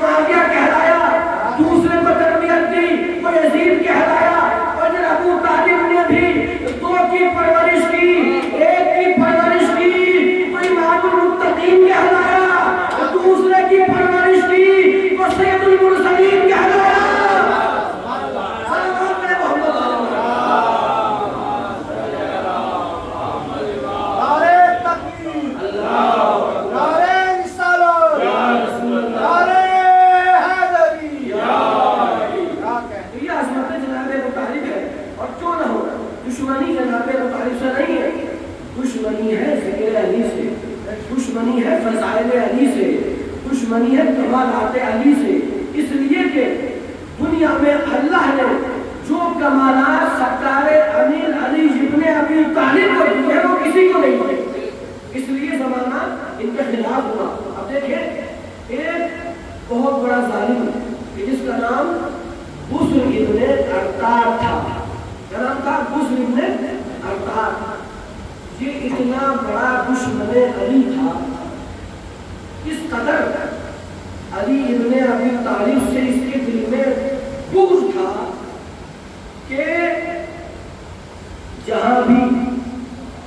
معاویہ کہلایا، دوسرے کو تربیت دی وہ یزید کہلایا، اور جب ابو طالب نے بھی دو کی پرورش کی، ایک کی پرورش کی تو امام المتقین کہلایا، اور دوسرے کی پرورش کی تو سید المرسلین کہلایا۔ دشمنی جناب ابو طالب سے نہیں ہے، دشمنی ہے ذکر علی سے، دشمنی ہے فضائل علی سے، دشمنی ہے کمالات علی سے، اس لیے کہ دنیا میں اللہ نے جو کمالات سرکار امیر علی ابن ابی طالب کو دیے ہیں وہ کسی کو نہیں دیے، اس لیے زمانہ ان کے خلاف ہوا۔ اب دیکھیں ایک بہت بڑا ظالم جس کا نام بسر ابن ارطار تھا، نام تھا بسر ابن ارطار، یہ اتنا بڑا دشمن علی تھا، اس قدر علی ابن ابی طالب سے اس کے دل میں بغض تھا کہ جہاں بھی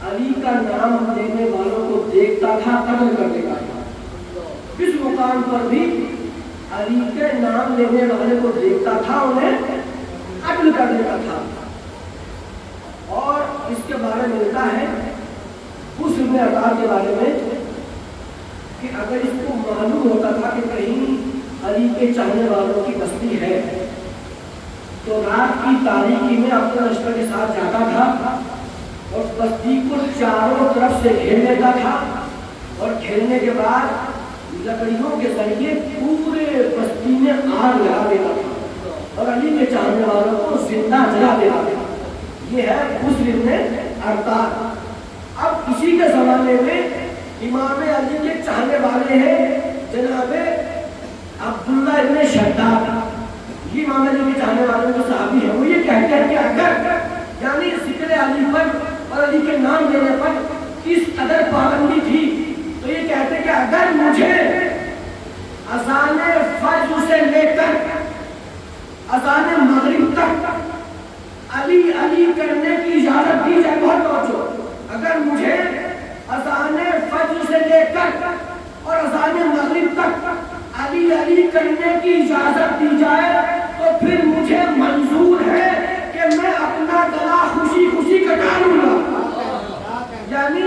علی کا نام لینے والوں کو دیکھتا تھا قتل کر دیتا تھا، اس مقام پر بھی علی کے نام لینے والے کو دیکھتا تھا انہیں قتل کر دیتا تھا۔ اور اس کے بارے میں لکھا ہے اس ابن ارطار کے بارے میں کہ اگر اس کو معلوم ہوتا تھا کہ کہیں علی کے چاہنے والوں کی بستی ہے تو رات کی تاریکی میں اپنے لشکر کے ساتھ جاتا تھا اور بستی کو چاروں طرف سے گھیر لیتا تھا، اور گھیرنے کے بعد لکڑیوں کے ذریعے پورے بستی میں آگ لگا دیتا تھا اور علی کے چاہنے والوں کو زندہ جلا دیتا تھا۔ یہ ہے بسر ابن ارطار۔ اب اسی کے زمانے میں امام علی کے چاہنے والے ہیں جناب عبداللہ ابن شداد، یہ امام علی کے چاہنے والوں کے صحابی ہیں، وہ یہ کہتے ہیں کہ اگر یعنی ذکر علی پر اور علی کے نام لینے پر کس قدر پابندی تھی تو یہ کہتے ہیں کہ اگر مجھے اذان فجر سے لے کر اذان مغرب تک علی علی کرنے کی اجازت دی جائے، بہت توجہ، اگر مجھے اذان فجر سے لے کر اور اذان مغرب تک علی علی کرنے کی اجازت دی جائے تو پھر مجھے منظور ہے کہ میں اپنا گلا خوشی خوشی کٹا لوں گا۔ یعنی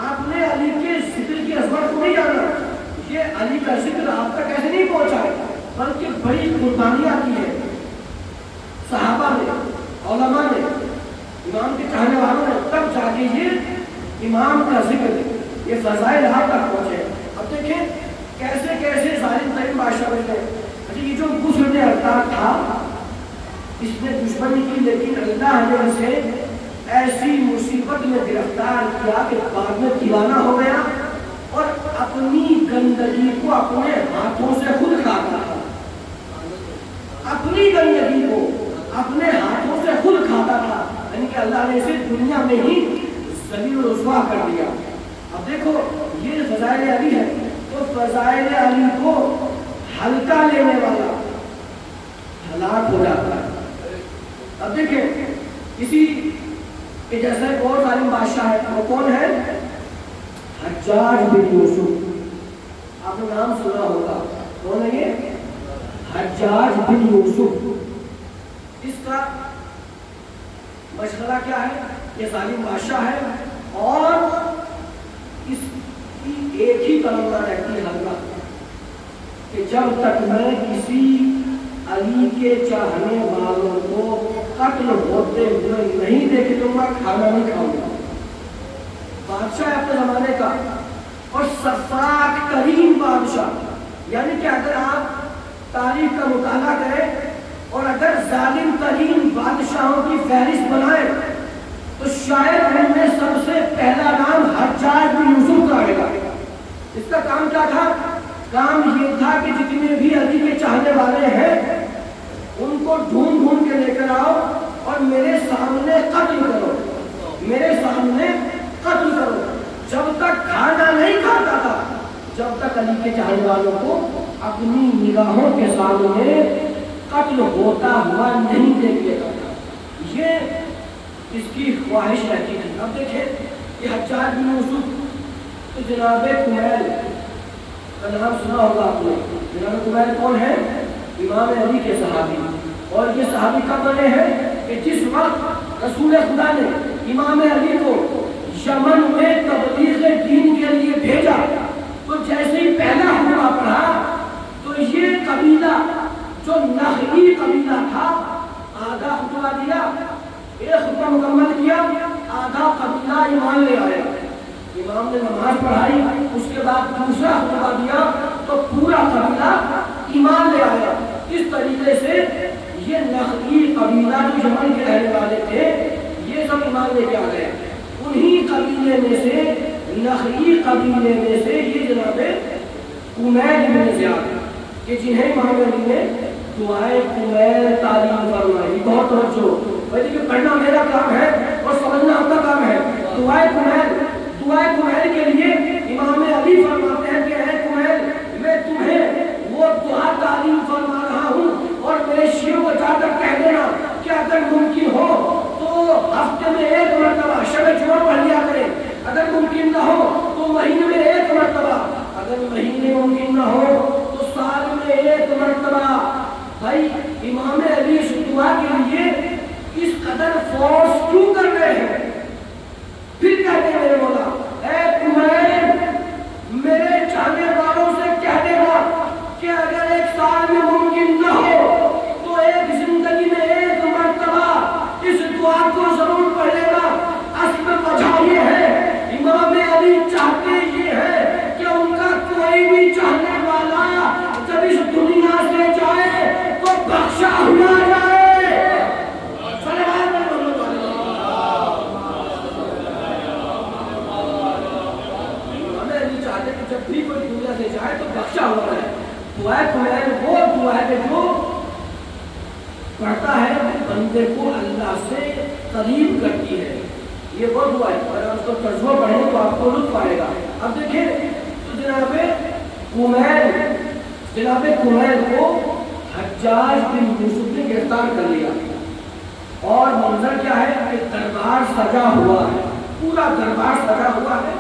آپ نے علی کے ذکر کی عظمت کو نہیں جانا، یہ علی کا ذکر آپ تک ایسے نہیں پہنچا ہے بلکہ بڑی قربانیاں کی ہے صحابہ نے، علماء نے، امام کے چاہنے والوں نے، تب جا کے یہ امام کا ذکر یہ فضائل آپ تک پہنچے۔ اب دیکھیں کیسے کیسے ظالم ترین بادشاہ بن گئے۔ یہ جو بسر ابن ارطار تھا اس نے دشمنی کی، لیکن اللہ نے اسے ایسی مصیبت میں گرفتار کیا کہ بعد میں دیوانہ ہو گیا اور اپنی گندگی کو اپنے ہاتھوں سے خود کھاتا تھا، اپنی گندگی کو اپنے ہاتھوں سے خود کھاتا تھا، یعنی کہ اللہ نے اسے دنیا میں ہی ذلیل و رسوا کر دیا۔ اب دیکھو یہ فضائل علی ہے تو فضائل علی کو ہلکا لینے والا ہلاک ہو جاتا ہے۔ اب دیکھیں اسی کہ جیسا ایک اور ظالم بادشاہ ہے، وہ کون ہے؟ حجاج بن یوسف، آپ نے نام سنا ہوگا، کون ہے یہ؟ حجاج بن یوسف۔ اس کا مشغلہ کیا ہے؟ یہ ظالم بادشاہ ہے اور اس کی ایک ہی تمنا رہتی ہے حلقہ کہ جب تک میں کسی علی کے چاہنے والوں کو قتل ہوتے ہوئے نہیں دیکھ لوں گا، کھانا نہیں کھاؤں گا۔ بادشاہ اپنے زمانے کا اور سفاک ترین بادشاہ، یعنی کہ اگر آپ تاریخ کا مطالعہ کریں اور اگر ظالم ترین بادشاہوں کی فہرست بنائیں تو شاید ان میں سب سے پہلا نام حجاج بن یوسف کا آئے گا۔ اس کا کام کیا تھا؟ کام یہ تھا کہ جتنے بھی علی کے چاہنے والے ہیں ان کو ڈھونڈ ڈھونڈ کے لے کر آؤ اور میرے سامنے قتل کرو، میرے سامنے قتل کرو۔ جب تک کھانا نہیں کھاتا تھا جب تک علی کے چاہنے والوں کو اپنی نگاہوں کے سامنے قتل ہوتا ہوا نہیں دیکھ لیتا تھا، یہ اس کی خواہش رہتی تھی۔ اب دیکھیں یہ حجاج بن یوسف تو جناب کمیل کا نام سنا ہوگا آپ نے۔ جناب کمیل کون ہے؟ امام علی کے صحابی، اور یہ صحابی کب بنے ہیں کہ جس وقت رسول خدا نے امام علی کو یمن میں تبلیغ دین کے لیے بھیجا تو جیسے ہی پہلا خطبہ پڑھا تو یہ قبیلہ جو نخعی قبیلہ تھا آدھا خطبہ دیا، ایک خطبہ مکمل کیا، آدھا قبیلہ ایمان لے آیا۔ امام نے نماز پڑھائی، اس کے بعد دوسرا خطبہ دیا تو پورا قبیلہ ایمان لے آیا۔ اس طریقے سے یہ نخعی قبیلہ جو یمن کے رہنے والے تھے یہ سب ایمان لے کے آ گئے۔ انہی قبیلے میں سے، نخعی قبیلے میں سے یہ جناب کمیل بن زیاد کہ جنہیں امام علی نے دعائے کمیل تعلیم فرمائی۔ بہت توجہ، بھائی کہ پڑھنا میرا کام ہے اور سمجھنا آپ کا کام ہے۔ دعائے کمیل کے لیے امام علی فرماتے ہیں کہ اے کمیل میں تمہیں وہ دعا تعلیم فرما رہا ہوں اور میرے شیعوں کو جا کر کہہ دینا کہ اگر ممکن ہو تو ہفتے میں ایک مرتبہ شب جمعہ پڑھ لیا کریں، اگر ممکن نہ ہو تو مہینے میں ایک مرتبہ، اگر مہینے ممکن نہ ہو تو سال میں ایک مرتبہ۔ بھائی امام علی اس دعا کے لیے اس قدر فورس کیوں کر رہے ہیں؟ پھر کہتے ہیں میرے مولا اے کمیل میرے چاہنے والوں سے کہہ دینا کہ اگر ایک سال میں ممکن نہ ہو تو ایک زندگی میں ایک مرتبہ اس دعا کو ضرور پڑھ لینا۔ اصل وجہ یہ ہے امام علی چاہتے یہ ہے کہ ان کا کوئی بھی چاہنے والا جب اس دنیا سے جائے تو بخشا ہوا جائے۔ جب بھی کوئی دنیا سے جائے تو بخشا ہوا ہے۔ دعائے کمیل وہ دعا ہے جو پڑھتا ہے بندے کو اللہ سے قریب کرتی ہے، یہ وہ دعا ہے۔ اگر اس کو ترجمہ پڑھیں تو آپ کو لطف آئے گا۔ اب دیکھیں تو جناب کمیل کو حجاج بن یوسف نے گرفتار کر لیا، اور منظر کیا ہے کہ دربار سجا ہوا ہے، پورا دربار سجا ہوا ہے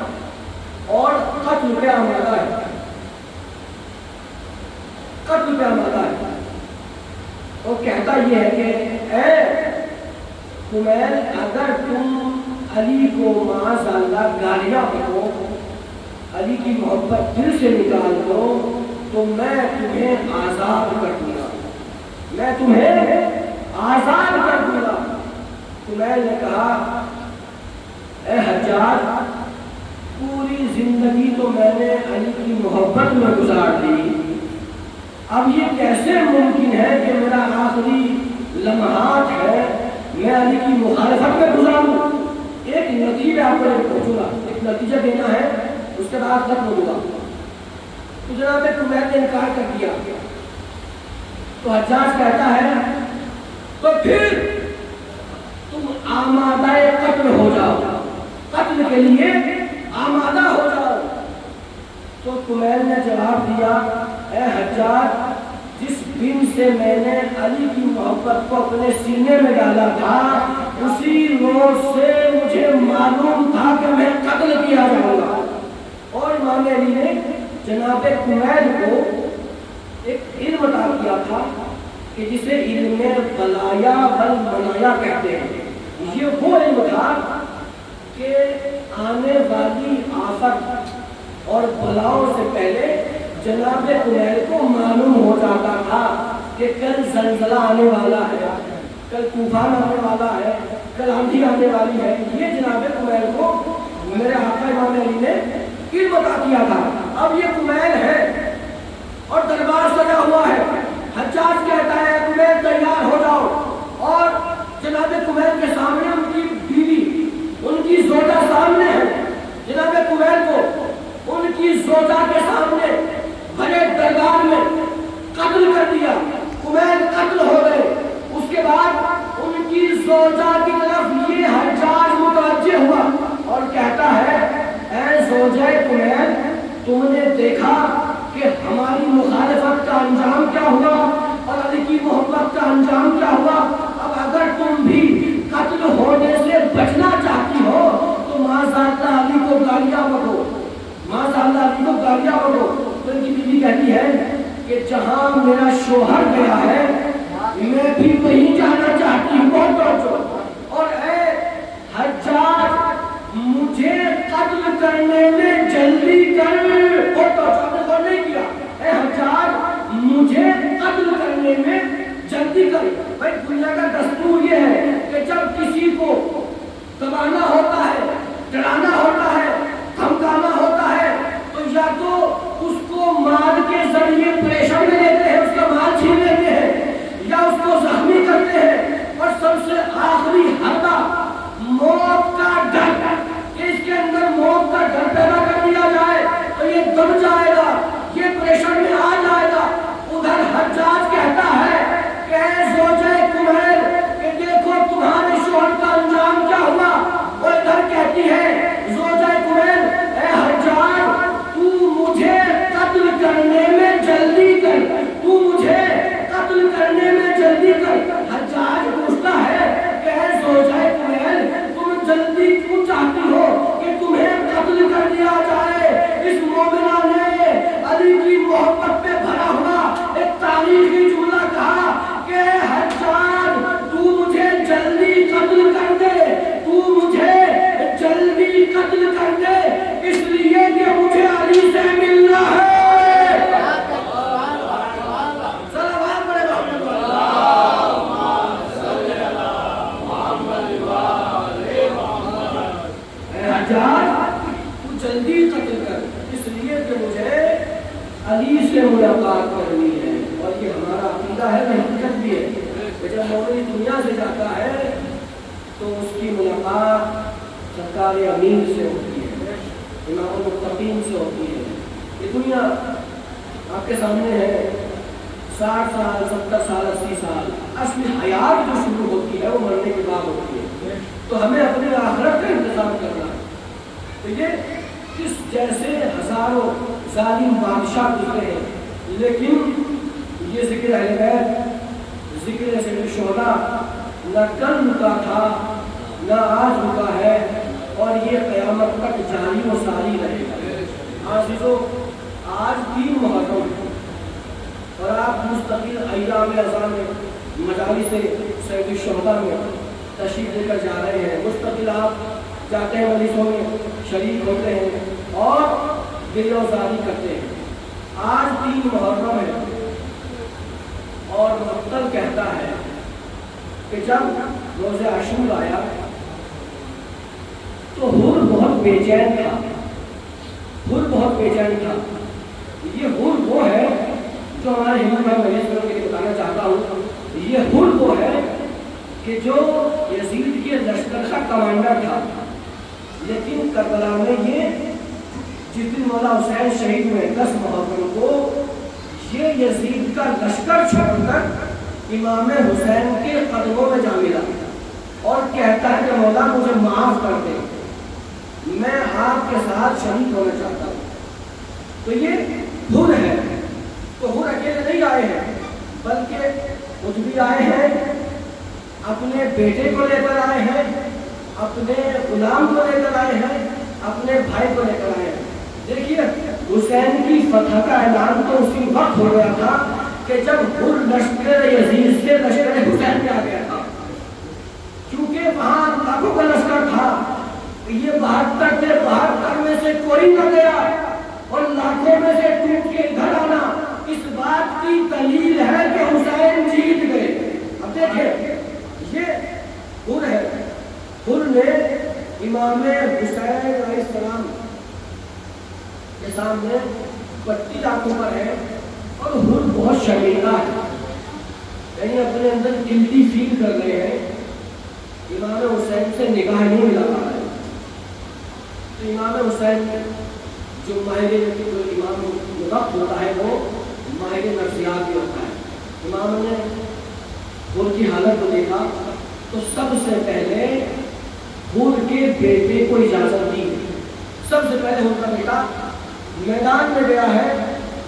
اور قتل پہ آمادہ ہے، قتل پہ آمادہ ہے۔ اور کہتا یہ ہے کہ اے کمیل اگر تم علی کو معاذ اللہ گالیاں دو، علی کی محبت دل سے نکال دو تو میں تمہیں آزاد کر دوں گا، میں تمہیں آزاد کر دوں گا۔ کمیل نے کہا اے حجاج پوری زندگی تو میں نے علی کی محبت میں گزار دی، اب یہ کیسے ممکن ہے کہ میرا آخری لمحات ہے میں علی کی مخالفت میں گزاروں؟ ایک نتیجہ آپ کو پہنچوں گا، ایک نتیجہ دینا ہے، اس کے بعد ختم ہوگا۔ تو جناب کمیل نے انکار کر دیا تو حجاج کہتا ہے تو پھر تم آمادہ قتل ہو جاؤ، قتل کے لیے آمادہ ہو جاؤ۔ تو کمیل نے جواب دیا اے حجاج جس دن سے میں نے علی کی محبت کو اپنے سینے میں ڈالا تھا اسی روز سے مجھے معلوم تھا کہ میں قتل کیا جاؤں گا۔ اور امام علی نے جناب کمیل کو ایک علم عطا کیا تھا کہ جسے علم بلایا والمنایا کہتے ہیں۔ یہ وہ علم تھا کہ آنے والی آفت اور بلاؤں سے پہلے جناب کمیل کو معلوم ہو جاتا تھا کہ کل زلزلہ آنے والا ہے، کل طوفان آنے والا ہے، کل آندھی آنے والی ہے۔ یہ جناب کمیل کو میرے آقا امام علی نے علم عطا کیا تھا۔ اب یہ کمیل ہے اور دربار سجا ہوا ہے، حجاج کہتا ہے کمیل تیار ہو جاؤ، اور جناب کمیل کے سامنے ان کی بیوی، ان کی زوجہ سامنے ہے۔ جناب کمیل کو ان کی زوجہ کے سامنے بڑے دربار میں قتل کر دیا، کمیل قتل ہو گئے۔ اس کے بعد ان کی زوجہ کی طرف یہ حجاج متوجہ ہوا اور کہتا ہے اے زوجہ کمیل تم نے دیکھا کہ کہ ہماری مخالفت کا انجام کیا ہوا اور علی کی محبت کا انجام کیا ہوا۔ اب اگر تم بھی قتل ہونے سے بچنا چاہتی ہو تو ماذاللہ علی کو گالیاں بکو، ماذاللہ علی کو گالیاں بکو۔ تو ان کی بیوی کہتی ہے کہ جہاں میرا شوہر گیا ہے میں بھی وہیں جانا چاہتی ہوں، بہت توجہ۔ اور اے حجاج مجھے قتل کرنے میں جلدی کر، بہت توجہ، نے غور نہیں کیا، اے حجاج مجھے قتل کرنے میں جلدی کر۔ بھائی دنیا کا دستور یہ ہے کہ جب کسی کو دبانا ہوتا ہے، ڈرانا ہوتا ہے، دھمکانا ہوتا ہے تو یا تو اس کو مال کے ذریعے پریشر میں لیتے ہیں، اس کا مال چھین لیتے ہیں، یا اس کو زخمی کرتے ہیں، اور سب سے آخری حربہ موت کا ڈر، کہ اس کے اندر موت کا ڈر پیدا کر دیا جائے تو یہ دب جائے گا، یہ پریشر میں آ جائے گا۔ ادھر حجاج کہتا ہے کہ اے زوجہ کمیل کہ دیکھو تمہارے شوہر کا انجام کیا ہوا، اور ادھر کہتی ہے زوجہ کمیل اے حجاج تو مجھے قتل کرنے میں جلدی کر، تو مجھے قتل کرنے میں جلدی کر۔ حجاج پوچھتا ہے کہ اے زوجہ کمیل تم جلدی کیوں چاہتی ہو کہ تمہیں قتل کر دیا جائے؟ اس مومنہ نے علی کی محبت پہ بھرا ہوا ایک تاریخی جملہ کہا کہ اے حجاج تو مجھے جلدی قتل کر دے، تو مجھے جلدی قتل کر دے، اس لیے کہ مجھے علی سے ملنا ہے۔ تو جلدی قتل کر، اس لیے کہ مجھے علی سے ملاقات کرنی ہے۔ اور یہ ہمارا عقیدہ ہے، حقیقت بھی ہے کہ جب مومن دنیا سے جاتا ہے تو اس کی ملاقات سرکار امین سے ہوتی ہے، امام المتقین سے ہوتی ہے۔ یہ دنیا آپ کے سامنے ہے، 60 سال 70 سال 80 سال، اصل حیات جو شروع ہوتی ہے وہ مرنے کے بعد ہوتی ہے۔ تو ہمیں اپنے آخرت کا انتظام کرنا ہے۔ تو یہ کس جیسے ہزاروں ظالم بادشاہ گزرے ہیں، لیکن یہ ذکر اہل بیت، ذکر سید الشہداء نہ کل رکا تھا نہ آج رکا ہے، اور یہ قیامت تک جاری و ساری رہے گا۔ عزیزو آج 3 محرم اور آپ مستقل ایام اذان میں مجالس سید الشہداء میں تشریف لے کر جا رہے ہیں، مستقل آپ جاتے ہیں، مجلسوں میں شریک ہوتے ہیں اور گریہ وزاری کرتے ہیں۔ آج 3 محرم ہے اور مقتل کہتا ہے کہ جب روز عاشور آیا تو حر بہت بے چین تھا، حر بہت بے چین تھا۔ یہ حر وہ ہے جو ہمارے ہندو بھائی مجلس کے لیے بتانا چاہتا ہوں، یہ حر وہ ہے کہ جو یزید کے لشکر کا کمانڈر تھا، لیکن کربلا میں یہ جس دن مولا حسین شہید ہوئے 10 محرم کو، یہ یزید کا لشکر چھوڑ کر امام حسین کے قدموں میں جا ملا اور کہتا ہے کہ مولا مجھے معاف کر دے، میں آپ کے ساتھ شریک ہونا چاہتا ہوں۔ تو یہ حر ہے۔ تو حر اکیلے نہیں آئے ہیں بلکہ خود بھی آئے ہیں، اپنے بیٹے کو لے کر آئے ہیں، اپنے غلام کو لے کر آئے ہیں، اپنے بھائی کو لے کر آئے ہیں۔ دیکھیے حسین کی فتح کا اعلان تو اسی وقت ہو گیا تھا کہ جب حر لشکر یزید سے لشکر حسین میں آ گیا تھا، کیونکہ وہاں لاکھوں کا لشکر تھا، یہ 72 تھے، 72 میں سے کوئی نہ گیا اور لاکھوں میں سے ٹوٹ کے ادھر آنا اس بات کی دلیل ہے کہ حسین جیت گئے۔ اب دیکھیں یہ حر ہے، حر نے امام حسین علیہ السلام کے سامنے پٹی آنکھوں پر ہے اور حر بہت شرمیلا ہے، یعنی اپنے اندر گلٹی فیل کر رہے ہیں، امام حسین سے نگاہ نہیں ملا پا رہے۔ تو امام حسین جو ماہر جو امام وقت ہوتا ہے وہ ماہر نفسیات بھی ہوتا ہے۔ امام نے حر کی حالت کو دیکھا تو سب سے پہلے حر کے بیٹے کو اجازت دی، سب سے پہلے حر کا بیٹا میدان میں گیا ہے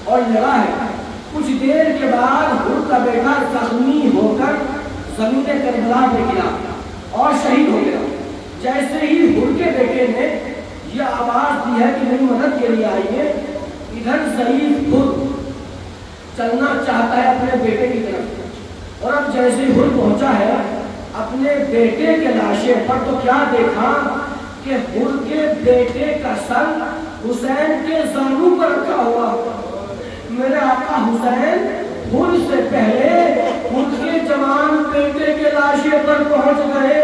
اور لڑا ہے۔ کچھ دیر کے بعد حر کا بیٹا زخمی ہو کر زمین کربلا میں گرا اور شہید ہو گیا۔ جیسے ہی حر کے بیٹے نے یہ آواز دی ہے کہ میری مدد کے لیے آئیے، ادھر ضعیف حر چلنا چاہتا ہے اپنے بیٹے کی طرف، اور اب جیسے حر پہنچا ہے اپنے بیٹے کے لاشے پر تو کیا دیکھا کہ حر کے بیٹے کا سر حسین کے زانو پر رکھا ہوا۔ میرے آقا حسین حر سے پہلے حر کے جوان بیٹے کے لاشے پر پہنچ گئے۔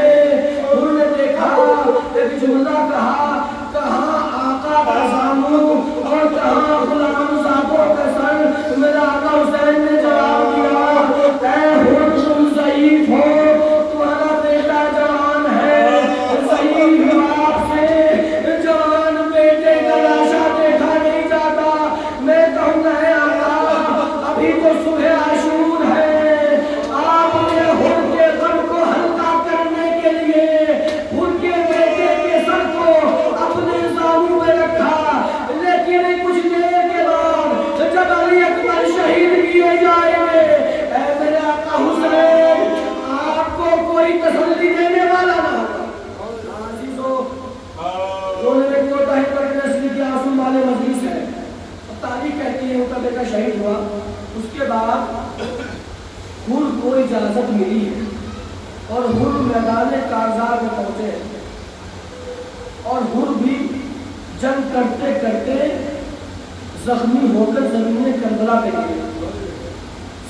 حر نے دیکھا، ایک جملہ کہا، کہاں آقا کا زانو اور کہاں غلام زادوں کا سر۔ میرے آقا حسین نے جواب دیا، اے حر تم ضعیف ہو، تمہارا بیٹا جوان ہے، ضعیف باپ سے جوان بیٹے کا لاشا دیکھا نہیں جاتا۔ میں کہوں گا اے آقا ابھی تو صبح عاشور ہے، آپ نے حر کے غم کو ہلکا کرنے کے لیے حر کے بیٹے کے سر کو اپنے زانو میں رکھا، لیکن کچھ دیر کے بعد جب علی اکبر شہید کیے جائیں گے، اے میرے آقا حسین آپ کو کوئی تسلی دینے والا نہ ہوگا۔ عزیزو، رونے میں کوتا ہے پر نسلی کی آنسو والے مجلس ہے۔ تاریخ کہتی ہے ان کا بیٹا شہید ہوا، اس کے بعد حر کو اجازت ملی ہے اور حر میدان کارزار میں پہنچے، اور حر بھی جنگ کرتے کرتے زخمی ہو کر زمین کربلا پہ گئے۔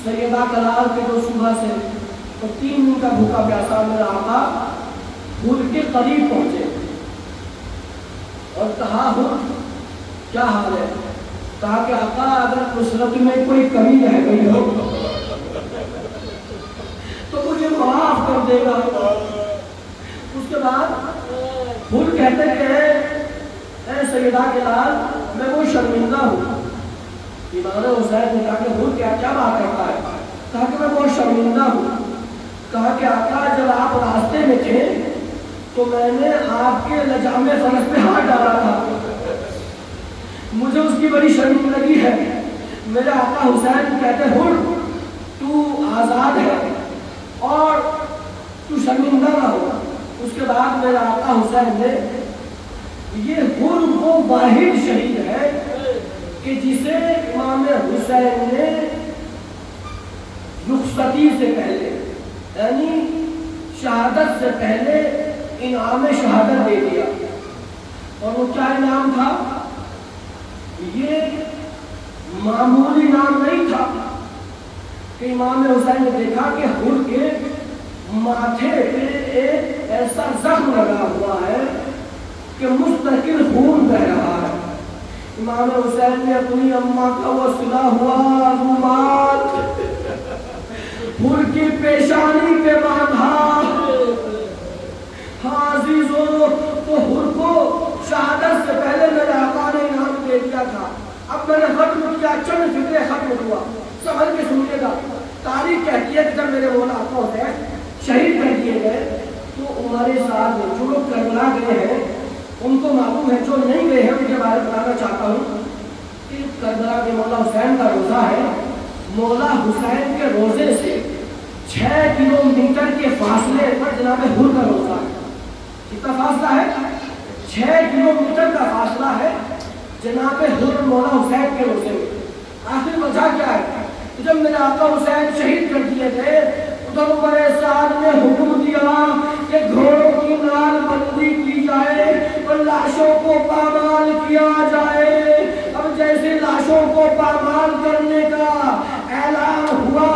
سیدہ کلال کے جو صبح سے تو 3 دن کا بھوکا پیاسا میرا آقا حر کے قریب پہنچے اور کہا، حر کیا حال ہے؟ کہا کہ آقا اگر نصرت میں کوئی کمی رہ گئی ہو تو مجھے معاف کر دے گا۔ اس کے بعد حر کہتے کہ اے سیدہ کلال میں وہ شرمندہ ہوں۔ امام حسین نے کہا کہ حر کیا بات کرتا ہے؟ کہا کہ میں بہت شرمندہ ہوں۔ کہا کہ آقا جب آپ راستے میں تھے تو میں نے آپ کے لجام فرس پہ ہاتھ ڈالا تھا، مجھے اس کی بڑی شرمندگی ہے۔ میرے آقا حسین کہتے حر تو آزاد ہے اور تو شرمندہ نہ ہو۔ اس کے بعد میرے آقا حسین نے یہ حر وہ واحد شہید ہے کہ جسے امام حسین نے رخصتی سے پہلے یعنی شہادت سے پہلے انعام شہادت دے دیا۔ اور وہ کیا انعام تھا؟ یہ معمولی نام نہیں تھا کہ امام حسین نے دیکھا کہ حر کے ماتھے پہ ایک ایسا زخم لگا ہوا ہے کہ مستقل خون بہ رہا ہے۔ امام حسین نے اپنی اماں کا وہ سلا ہوا رومال حر کی پیشانی پہ باندھا۔ ہاں عزیزو، تو حر کو شہادت سے پہلے میرے آقا نے انعام دے دیا تھا۔ اب میں نے ختم کیا، چند فکرے ختم ہوا، سمجھ کے سنیے گا۔ تاریخ کہتی ہے کہ جب میرے مولا آقا حسین شہید کر دیے گئے تو ہمارے ساتھ جو لوگ کربلا گئے ہیں ان کو معلوم ہے، جو نہیں گئے ہیں ان کے بارے میں بتانا چاہتا ہوں کہ کربلا کے مولا حسین کا روزہ ہے۔ مولا حسین کے روزے سے 6 کلومیٹر کے فاصلے پر جناب حر کا روزہ ہے۔ کتنا فاصلہ ہے؟ 6 کلومیٹر کا فاصلہ ہے جناب حر مولا حسین کے روزے میں۔ آخر وجہ کیا ہے؟ جب میرے آقا حسین شہید کر دیے گئے ادھر بڑے سعد نے حکم دیا کہ گھوڑوں کی نال بندی کی جائے اور لاشوں کو پامال کیا جائے۔ اب جیسے لاشوں کو پامال کرنے کا اعلان ہوا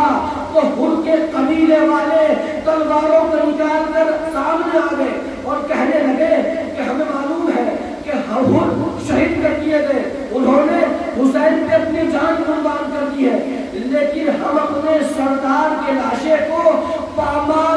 تو حر کے قبیلے والے تلواروں کو نکال کر سامنے آ گئے اور کہنے لگے کہ ہمیں معلوم ہے کہ حر شہید کر دیے گئے، انہوں نے حسین پہ اپنی جان قربان کر دی ہے، لیکن ہم اپنے سردار کے لاشے کو پامال